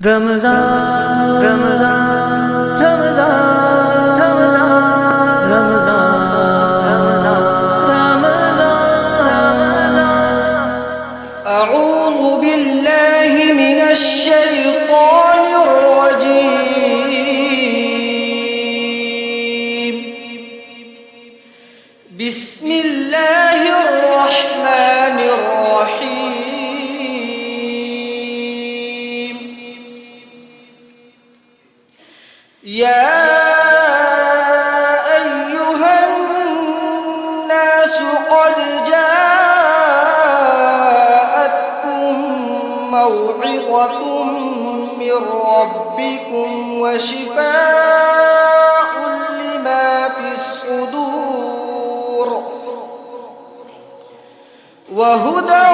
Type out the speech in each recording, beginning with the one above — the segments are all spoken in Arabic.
رمضان رمضان رمضان رمضان رمضان أعوذ بالله من الشيطان الرجيم. بسم الله الرحمن الرحيم. يا أيها الناس قد جاءتكم موعظة من ربكم وشفاء لما في الصدور وهدى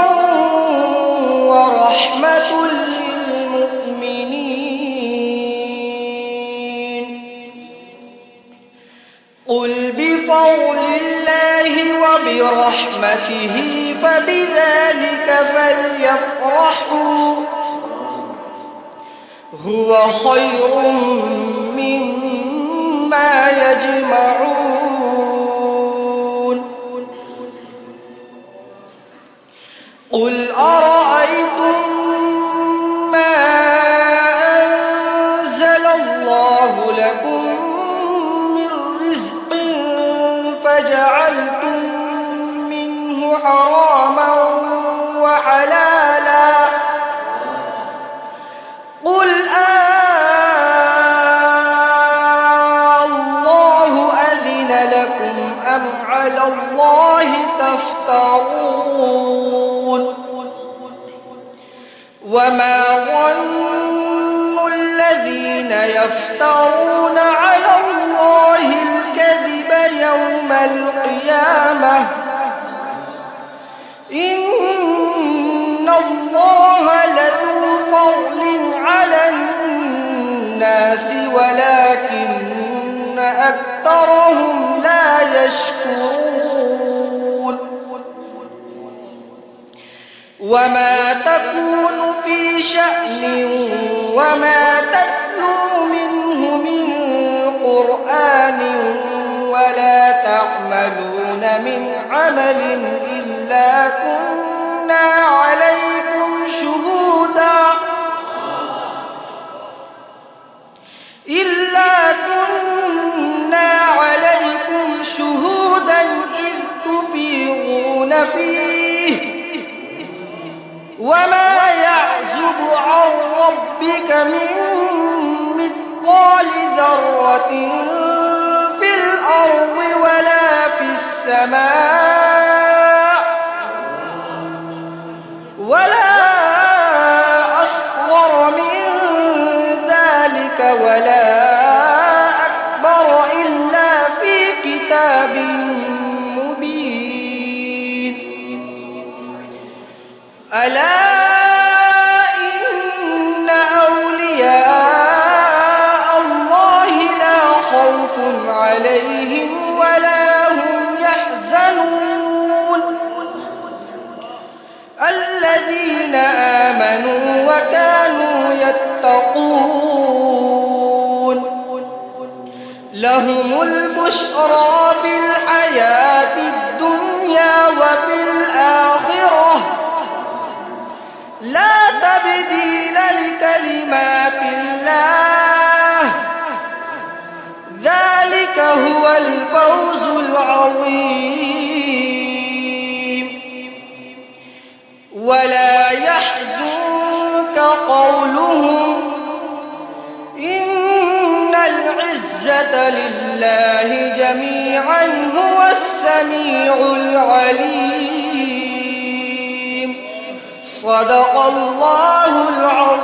ورحمة للمؤمنين. قل بفضل الله وبرحمته فبذلك فليفرحوا هو خير مما يجمعون. قل أرأيتم ما أنزل الله لكم من رزق فجعلتم منه حراما وحلالا قل الله أذن لكم أم على الله تفترون. وما ظن الذين يفترون على الله الكذب يوم القيامة إن الله لذو فضل على الناس ولكن أكثرهم لا يشكرون. وما تكون في شأن وما تتلو منه من قرآن ولا تعملون من عمل إلا كنا عليكم شهودا إذ تفيضون فيه وما يعزب عن ربك من مثقال ذرة في الأرض ولا في السماء ولا أصغر من ذلك ولا أكبر إلا في كتاب مبين. ألا إن أولياء الله لا خوف عليهم ولا هم يحزنون الذين آمنوا وكانوا يتقون. لهم البشرى في الحياة الدنيا وفي الآخرة لا تبديل لكلمات الله ذلك هو الفوز العظيم. ولا يحزنك قولهم إن العزة لله جميعا هو السميع العليم. صدق الله العظيم.